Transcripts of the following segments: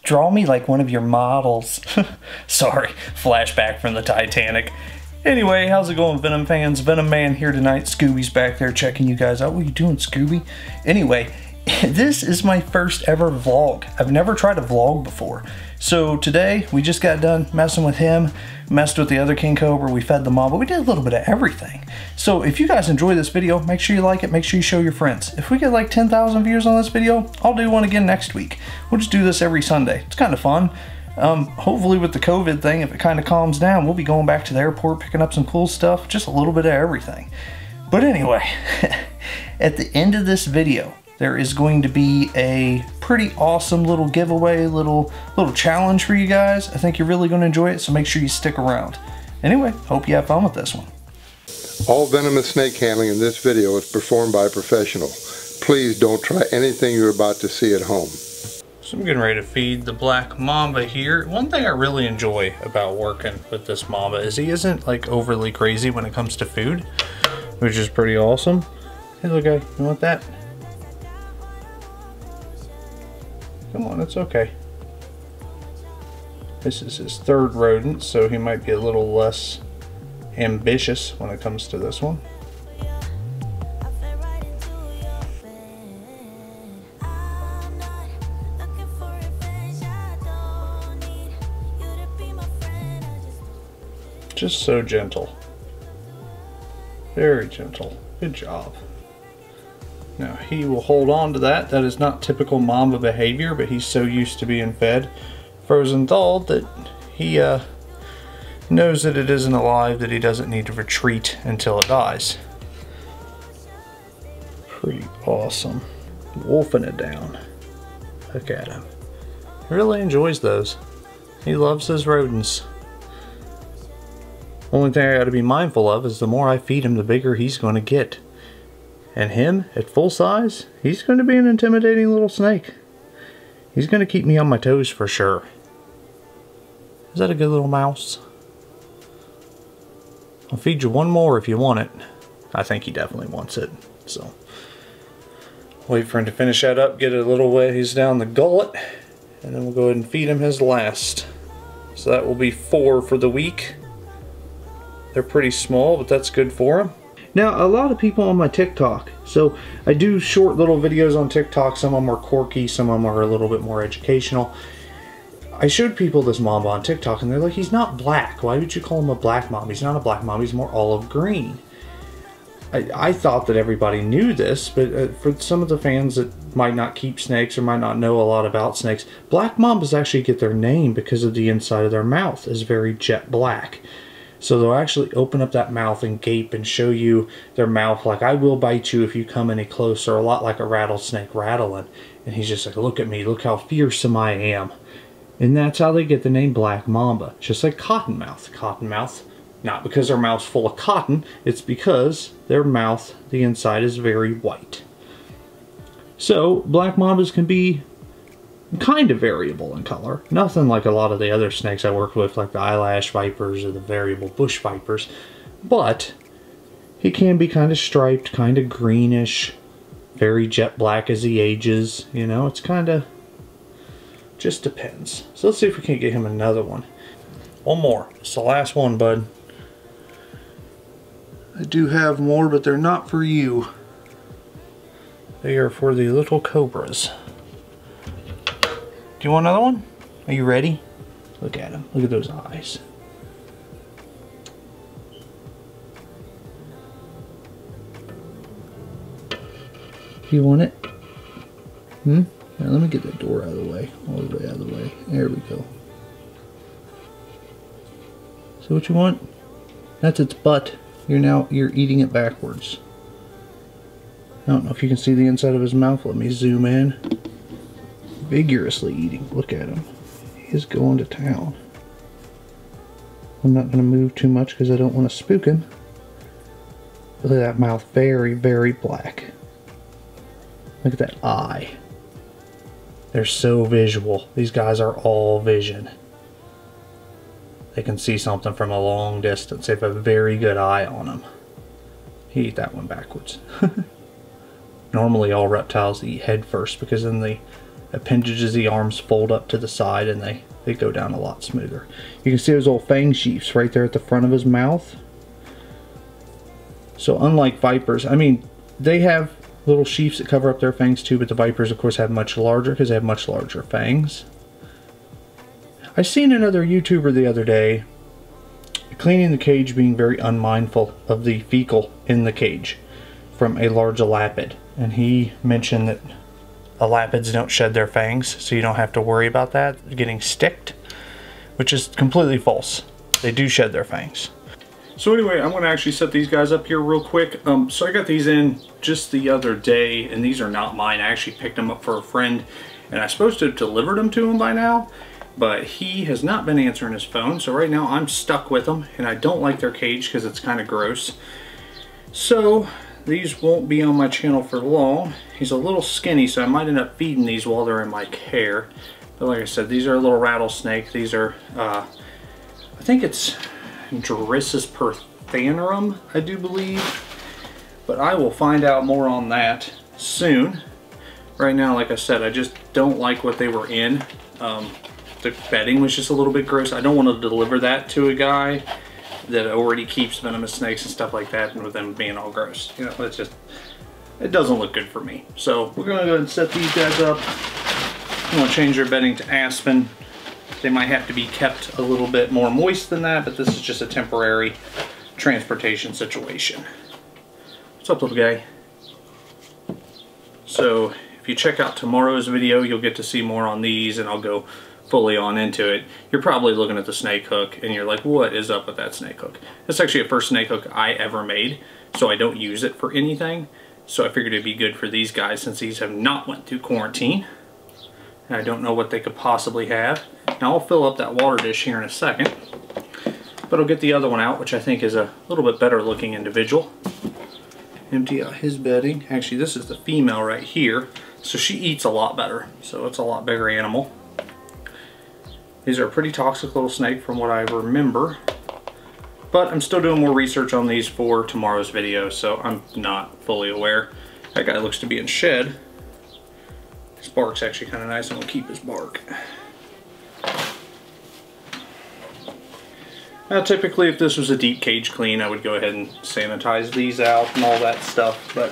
draw me like one of your models. Sorry, flashback from the Titanic. Anyway, how's it going, Venom fans? Venom Man here tonight. Scooby's back there checking you guys out. What are you doing, Scooby? Anyway, this is my first ever vlog. I've never tried a vlog before. So today, we just got done messing with him, messed with the other King Cobra, we fed the Mamba, we did a little bit of everything. So if you guys enjoy this video, make sure you like it, make sure you show your friends. If we get like 10,000 views on this video, I'll do one again next week. We'll just do this every Sunday. It's kind of fun. Hopefully with the COVID thing, if it kind of calms down, we'll be going back to the airport, picking up some cool stuff, just a little bit of everything. But anyway, at the end of this video, there is going to be a pretty awesome little giveaway, little challenge for you guys. I think you're really going to enjoy it, so make sure you stick around. Anyway, hope you have fun with this one. All venomous snake handling in this video is performed by a professional. Please don't try anything you're about to see at home. So I'm getting ready to feed the black Mamba here. One thing I really enjoy about working with this Mamba is he isn't like overly crazy when it comes to food, which is pretty awesome. Hey little guy, you want that? Come on, it's okay. This is his third rodent, so he might be a little less ambitious when it comes to this one. Just so gentle. Very gentle. Good job. Now he will hold on to that. That is not typical Mamba behavior, but he's so used to being fed frozen thawed that he knows that it isn't alive, that he doesn't need to retreat until it dies. Pretty awesome. Wolfing it down. Look at him. He really enjoys those. He loves his rodents. Only thing I gotta be mindful of is the more I feed him, the bigger he's gonna get. And him, at full size, he's going to be an intimidating little snake. He's going to keep me on my toes for sure. Is that a good little mouse? I'll feed you one more if you want it. I think he definitely wants it. So, wait for him to finish that up, get it a little ways down the gullet, and then we'll go ahead and feed him his last. So that will be 4 for the week. They're pretty small, but that's good for him. Now, a lot of people on my TikTok, so I do short little videos on TikTok. Some of them are quirky, some of them are a little bit more educational. I showed people this Mamba on TikTok and they're like, he's not black. Why would you call him a black Mamba? He's not a black Mamba, he's more olive green. I thought that everybody knew this, but for some of the fans that might not keep snakes or might not know a lot about snakes, black Mambas actually get their name because of the inside of their mouth is very jet black. So they'll actually open up that mouth and gape and show you their mouth like, I will bite you if you come any closer, a lot like a rattlesnake rattling. And he's just like, look at me, look how fearsome I am. And that's how they get the name Black Mamba. Just like Cottonmouth. Cottonmouth, not because their mouth's full of cotton, it's because their mouth, the inside is very white. So Black Mambas can be kind of variable in color. Nothing like a lot of the other snakes I work with, like the eyelash vipers or the variable bush vipers. But he can be kind of striped, kind of greenish, very jet black as he ages. You know, it's kind of just depends. So let's see if we can get him another one. One more. It's the last one, bud. I do have more, but they're not for you. They are for the little cobras. Do you want another one? Are you ready? Look at him. Look at those eyes. Do you want it? Now let me get that door out of the way. All the way out of the way. There we go. So what you want? That's its butt. You're eating it backwards. I don't know if you can see the inside of his mouth. Let me zoom in. Vigorously eating. Look at him. He is going to town. I'm not going to move too much because I don't want to spook him. Look at that mouth. Very, very black. Look at that eye. They're so visual. These guys are all vision. They can see something from a long distance. They have a very good eye on them. He ate that one backwards. Normally all reptiles eat head first because then the appendages, the arms fold up to the side and they go down a lot smoother. You can see those little fang sheaths right there at the front of his mouth. So unlike vipers, I mean, they have little sheaths that cover up their fangs too, but the vipers of course have much larger because they have much larger fangs. I seen another YouTuber the other day cleaning the cage being very unmindful of the fecal in the cage from a large elapid, and he mentioned that elapids don't shed their fangs, so you don't have to worry about that getting sticked, which is completely false. They do shed their fangs. So anyway, I'm going to actually set these guys up here real quick. So I got these in just the other day, and these are not mine. I actually picked them up for a friend, and I'm supposed to have delivered them to him by now, but he has not been answering his phone. So right now I'm stuck with them, and I don't like their cage because it's kind of gross. So these won't be on my channel for long. He's a little skinny, so I might end up feeding these while they're in my care. But like I said, these are a little rattlesnake. These are, I think it's Drissus perthanarum, I do believe, but I will find out more on that soon. Right now, like I said, I just don't like what they were in. The bedding was just a little bit gross. I don't want to deliver that to a guy that already keeps venomous snakes and stuff like that, and with them being all gross. You know, it's just, it doesn't look good for me. So we're gonna go ahead and set these guys up. I'm gonna change their bedding to aspen. They might have to be kept a little bit more moist than that, but this is just a temporary transportation situation. What's up, little guy? So if you check out tomorrow's video, you'll get to see more on these, and I'll go fully on into it. You're probably looking at the snake hook and you're like, what is up with that snake hook? That's actually a first snake hook I ever made, so I don't use it for anything. So I figured it'd be good for these guys since these have not went through quarantine. And I don't know what they could possibly have. Now I'll fill up that water dish here in a second, but I'll get the other one out, which I think is a little bit better looking individual. Empty out his bedding. Actually, this is the female right here, so she eats a lot better, so it's a lot bigger animal. These are a pretty toxic little snake from what I remember, but I'm still doing more research on these for tomorrow's video, so I'm not fully aware. That guy looks to be in shed. His bark's actually kind of nice. I'm going to keep his bark. Now typically if this was a deep cage clean, I would go ahead and sanitize these out and all that stuff, but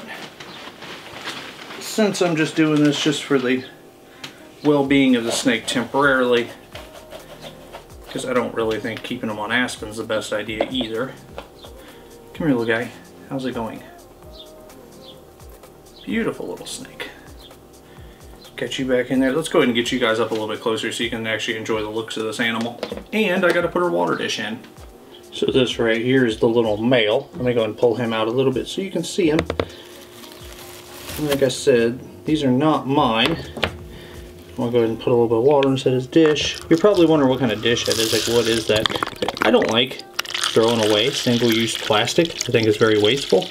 since I'm just doing this just for the well-being of the snake temporarily, because I don't really think keeping them on aspen is the best idea either. Come here, little guy. How's it going? Beautiful little snake. Get you back in there. Let's go ahead and get you guys up a little bit closer so you can actually enjoy the looks of this animal. And I gotta put her water dish in. So this right here is the little male. Let me go and pull him out a little bit so you can see him. And like I said, these are not mine. I'll go ahead and put a little bit of water inside his dish. You're probably wondering what kind of dish that is. Like, what is that? I don't like throwing away single-use plastic. I think it's very wasteful.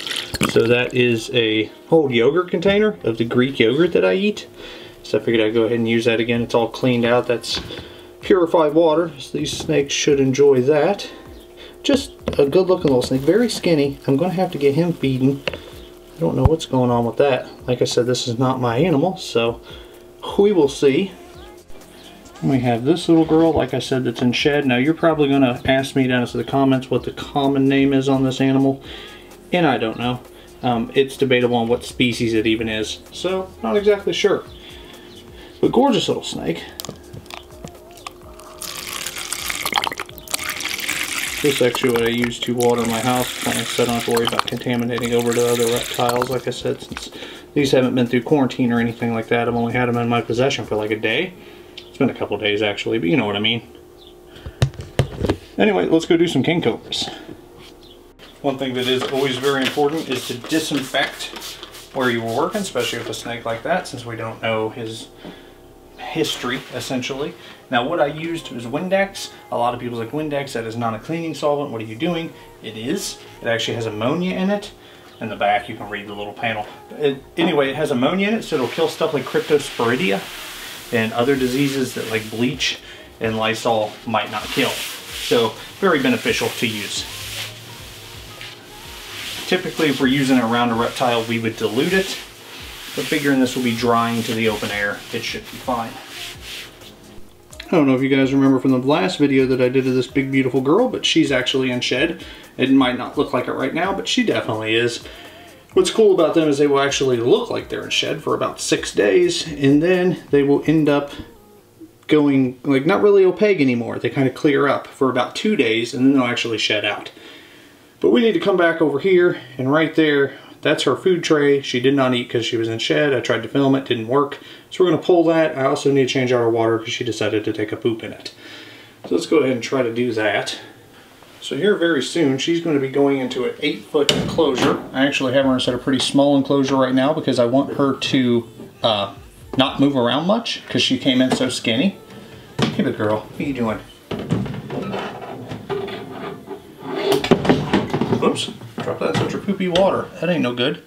So that is a whole yogurt container of the Greek yogurt that I eat. So I figured I'd go ahead and use that again. It's all cleaned out. That's purified water. So these snakes should enjoy that. Just a good looking little snake. Very skinny. I'm going to have to get him feeding. I don't know what's going on with that. Like I said, this is not my animal, so we will see. We have this little girl, like I said, that's in shed. Now you're probably going to ask me down in the comments what the common name is on this animal, and I don't know. It's debatable on what species it even is, so not exactly sure. But gorgeous little snake. This is actually what I use to water my house, so I don't have to worry about contaminating over to other reptiles. Like I said, since these haven't been through quarantine or anything like that, I've only had them in my possession for like a day. It's been a couple days actually, but you know what I mean. Anyway, let's go do some king cobras. One thing that is always very important is to disinfect where you were working, especially with a snake like that, since we don't know his history, essentially. Now what I used was Windex. A lot of people like, Windex, that is not a cleaning solvent. What are you doing? It is. It actually has ammonia in it. In the back you can read the little panel. Anyway, it has ammonia in it, so it'll kill stuff like Cryptosporidia and other diseases that like bleach and Lysol might not kill. So very beneficial to use. Typically if we're using it around a reptile, we would dilute it. But figuring this will be drying to the open air, it should be fine. I don't know if you guys remember from the last video that I did of this big beautiful girl, but she's actually in shed. It might not look like it right now, but she definitely is. What's cool about them is they will actually look like they're in shed for about 6 days, and then they will end up going, like, not really opaque anymore. They kind of clear up for about 2 days, and then they'll actually shed out. But we need to come back over here, and right there, that's her food tray. She did not eat because she was in shed. I tried to film it, didn't work. So we're going to pull that. I also need to change out her water because she decided to take a poop in it. So let's go ahead and try to do that. So here very soon, she's going to be going into an 8-foot enclosure. I actually have her inside a pretty small enclosure right now because I want her to not move around much because she came in so skinny. Hey, big girl, what are you doing? Oops, drop that in such a poopy water. That ain't no good.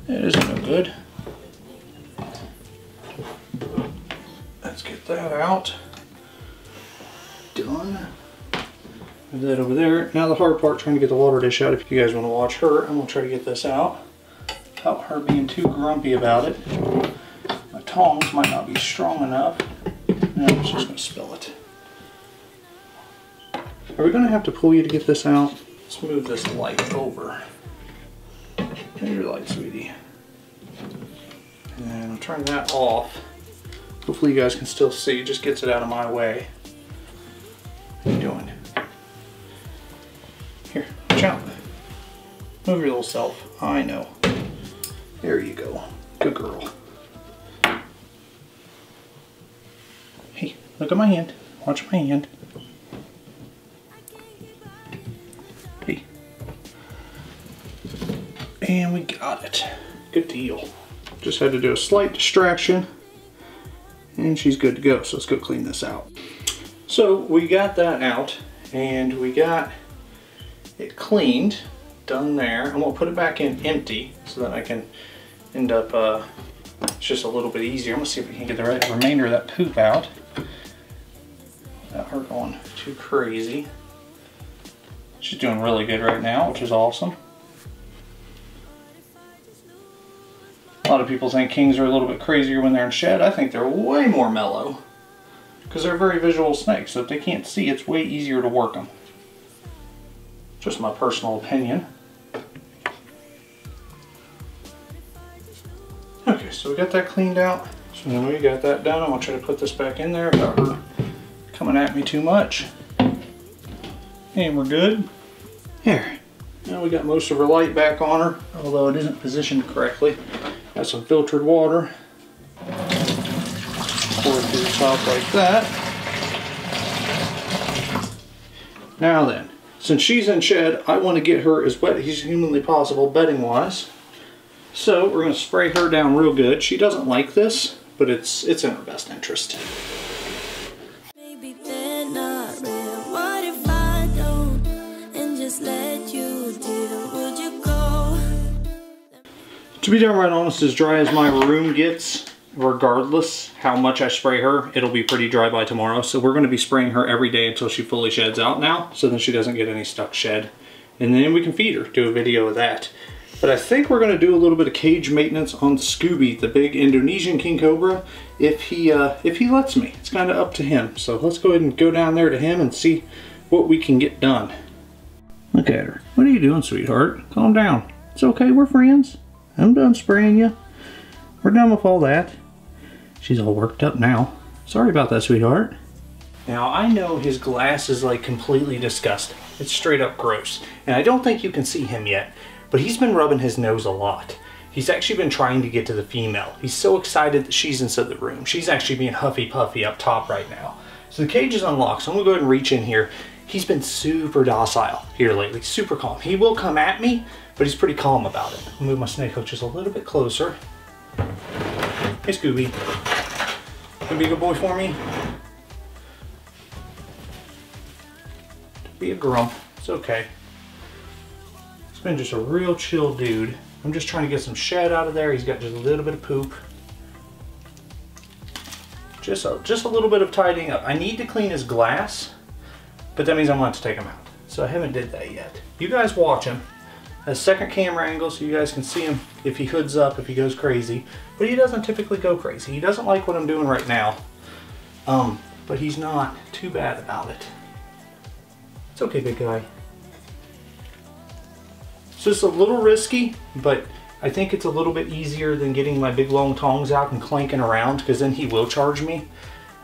It isn't no good. Let's get that out. Done. Move that over there. Now the hard part, trying to get the water dish out. If you guys want to watch her, I'm going to try to get this out without her being too grumpy about it. My tongs might not be strong enough. No, I'm just going to spill it. Are we going to have to pull you to get this out? Let's move this light over. There's your light, sweetie. And I'll turn that off. Hopefully you guys can still see. It just gets it out of my way. What are you doing? Here, watch out. Move your little self. I know. There you go. Good girl. Hey, look at my hand. Watch my hand. Hey. And we got it. Good deal. Just had to do a slight distraction. And she's good to go. So let's go clean this out. So we got that out. And we got it cleaned, done there. I'm gonna put it back in empty so that I can end up, it's just a little bit easier. I'm gonna see if we can get the remainder of that poop out without her going too crazy. She's doing really good right now, which is awesome. A lot of people think kings are a little bit crazier when they're in shed. I think they're way more mellow because they're very visual snakes, so if they can't see, it's way easier to work them. Just my personal opinion. Okay, so we got that cleaned out. So now we got that done. I'm gonna try to put this back in there without her coming at me too much. And we're good. Here. Now we got most of her light back on her, although it isn't positioned correctly. Got some filtered water. Pour it to the top like that. Now then. Since she's in shed, I want to get her as wet as humanly possible bedding wise. So we're going to spray her down real good. She doesn't like this, but it's in her best interest. Maybe they're not real. What if I don't and just let you deal? Would you go? To be downright honest, as dry as my room gets, regardless how much I spray her, it'll be pretty dry by tomorrow. So we're going to be spraying her every day until she fully sheds out now, so then she doesn't get any stuck shed. And then we can feed her, do a video of that. But I think we're going to do a little bit of cage maintenance on Scooby, the big Indonesian king cobra, if he lets me. It's kind of up to him. So let's go ahead and go down there to him and see what we can get done. Look at her. What are you doing, sweetheart? Calm down. It's okay, we're friends. I'm done spraying you. We're done with all that. She's all worked up now. Sorry about that, sweetheart. Now, I know his glass is like completely disgusting. It's straight up gross. And I don't think you can see him yet, but he's been rubbing his nose a lot. He's actually been trying to get to the female. He's so excited that she's inside the room. She's actually being huffy puffy up top right now. So the cage is unlocked, so I'm gonna go ahead and reach in here. He's been super docile here lately, super calm. He will come at me, but he's pretty calm about it. I'll move my snake hook just a little bit closer. Hey, Scooby. Gonna be a good boy for me? Don't be a grump. It's okay. He's been just a real chill dude. I'm just trying to get some shed out of there. He's got just a little bit of poop. Just a little bit of tidying up. I need to clean his glass, but that means I'm going to have to take him out. So I haven't did that yet. You guys watch him. a second camera angle so you guys can see him if he hoods up, if he goes crazy. But he doesn't typically go crazy. He doesn't like what I'm doing right now. But he's not too bad about it. It's okay, big guy. It's just a little risky, but I think it's a little bit easier than getting my big long tongs out and clanking around, because then he will charge me.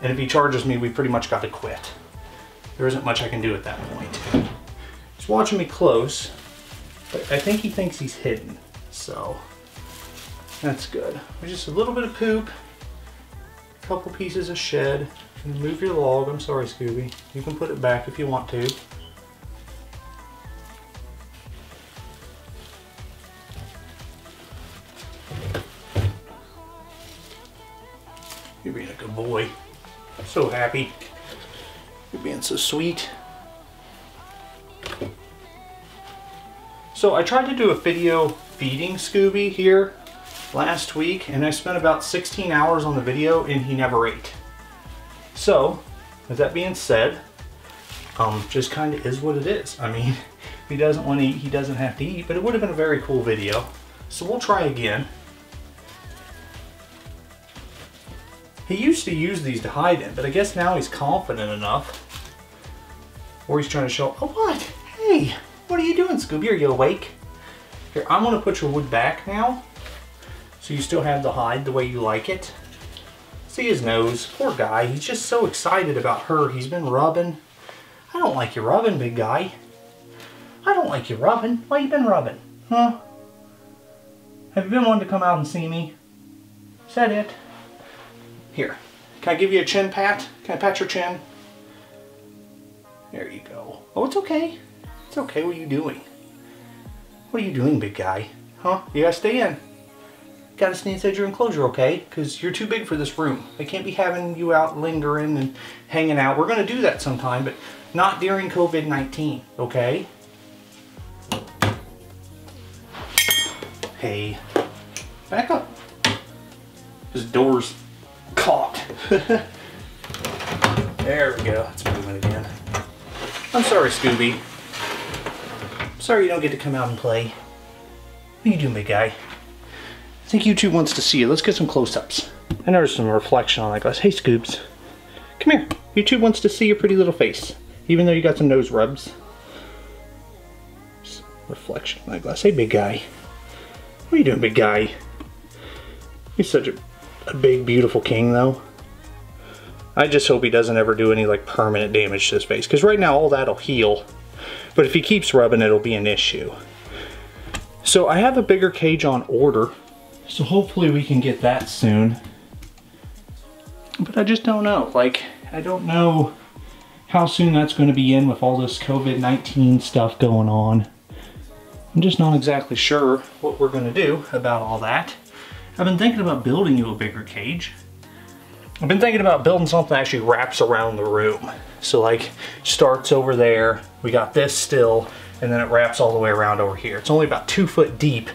And if he charges me, we pretty much got to quit. There isn't much I can do at that point. He's watching me close, but I think he thinks he's hidden, so that's good. Just a little bit of poop, a couple pieces of shed, and move your log. I'm sorry, Scooby. You can put it back if you want to. You're being a good boy. I'm so happy. You're being so sweet. So I tried to do a video feeding Scooby here last week, and I spent about 16 hours on the video and he never ate. So, with that being said, just kind of is what it is. I mean, if he doesn't want to eat, he doesn't have to eat, but it would have been a very cool video. So we'll try again. He used to use these to hide in, but I guess now he's confident enough. Or he's trying to show, oh what? Hey, what are you doing, Scooby? Are you awake? Here, I'm gonna put your wood back now, so you still have the hide the way you like it. See his nose, poor guy. He's just so excited about her. He's been rubbing. I don't like you rubbing, big guy. I don't like you rubbing. Why you been rubbing? Huh? Have you been wanting to come out and see me? Is that it? Here, can I give you a chin pat? Can I pat your chin? There you go. Oh, it's okay. It's okay. What are you doing? What are you doing, big guy? Huh? You gotta stay in. You gotta stay inside your enclosure, okay? Because you're too big for this room. I can't be having you out lingering and hanging out. We're gonna do that sometime, but not during COVID-19, okay? Hey, back up. This door's caught. There we go. It's moving again. I'm sorry, Scooby. I'm sorry you don't get to come out and play. What are you doing, big guy? I think YouTube wants to see you. Let's get some close-ups. I noticed some reflection on that glass. Hey, Scoobs. Come here. YouTube wants to see your pretty little face, even though you got some nose rubs. Just reflection on that glass. Hey, big guy. What are you doing, big guy? You're such a big, beautiful king, though. I just hope he doesn't ever do any like permanent damage to his face, because right now all that'll heal, but if he keeps rubbing it'll be an issue. So I have a bigger cage on order, so hopefully we can get that soon. But I just don't know, like I don't know how soon that's going to be in with all this COVID-19 stuff going on. I'm just not exactly sure what we're going to do about all that. I've been thinking about building you a bigger cage. I've been thinking about building something that actually wraps around the room. So like starts over there, we got this still, and then it wraps all the way around over here. It's only about 2 foot deep,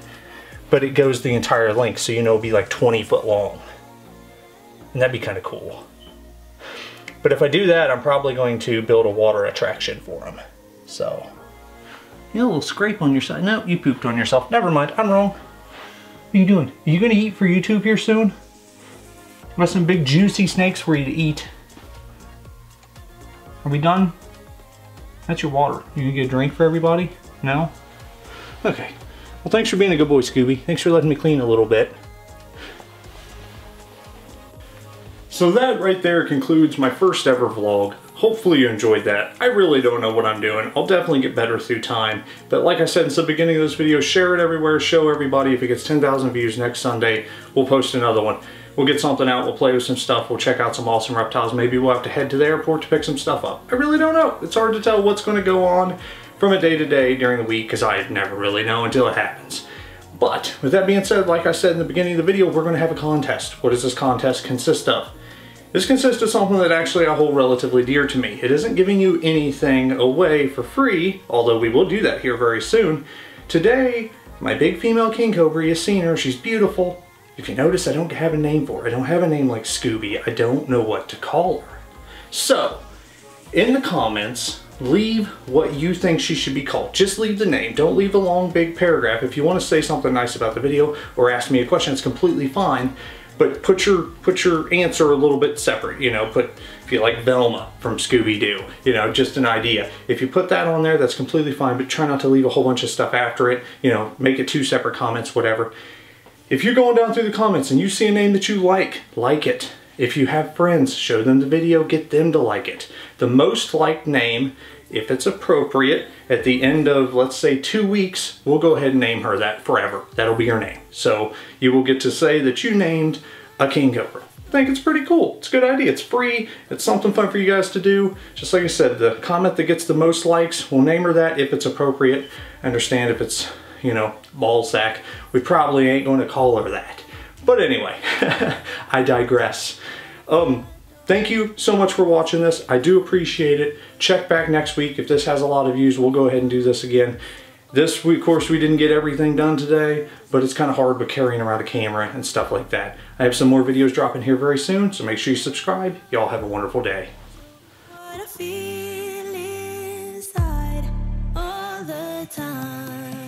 but it goes the entire length, so you know it'll be like 20 foot long. And that'd be kind of cool. But if I do that, I'm probably going to build a water attraction for him. So, you got a little scrape on your side. No, you pooped on yourself. Never mind, I'm wrong. What are you doing? Are you gonna eat for YouTube here soon? Got some big juicy snakes for you to eat. Are we done? That's your water. You gonna get a drink for everybody? No? Okay. Well, thanks for being a good boy, Scooby. Thanks for letting me clean a little bit. So that right there concludes my first ever vlog. Hopefully you enjoyed that. I really don't know what I'm doing. I'll definitely get better through time. But like I said in the beginning of this video, share it everywhere, show everybody. If it gets 10,000 views next Sunday, we'll post another one. We'll get something out, we'll play with some stuff, we'll check out some awesome reptiles. Maybe we'll have to head to the airport to pick some stuff up. I really don't know. It's hard to tell what's going to go on from a day to day during the week, because I never really know until it happens. But with that being said, like I said in the beginning of the video, we're going to have a contest. What does this contest consist of? This consists of something that actually I hold relatively dear to me. It isn't giving you anything away for free, although we will do that here very soon. Today, my big female king cobra, you've seen her, she's beautiful. If you notice, I don't have a name for her. I don't have a name like Scooby. I don't know what to call her. So, in the comments, leave what you think she should be called. Just leave the name. Don't leave a long, big paragraph. If you want to say something nice about the video or ask me a question, it's completely fine. But put your answer a little bit separate. You know, if you like Velma from Scooby-Doo, you know, just an idea. If you put that on there, that's completely fine. But try not to leave a whole bunch of stuff after it. You know, make it 2 separate comments, whatever. If you're going down through the comments and you see a name that you like it. If you have friends, show them the video, get them to like it. The most liked name, if it's appropriate, at the end of, let's say, 2 weeks, we'll go ahead and name her that forever. That'll be her name. So you will get to say that you named a king cobra. I think it's pretty cool. It's a good idea. It's free. It's something fun for you guys to do. Just like I said, the comment that gets the most likes, we'll name her that if it's appropriate. I understand if it's, you know, ballsack, we probably ain't going to call her that. But anyway, I digress. Thank you so much for watching this. I do appreciate it. Check back next week. If this has a lot of views, we'll go ahead and do this again. This week, of course, we didn't get everything done today, but it's kind of hard with carrying around a camera and stuff like that. I have some more videos dropping here very soon, so make sure you subscribe. Y'all have a wonderful day. What I feel inside all the time.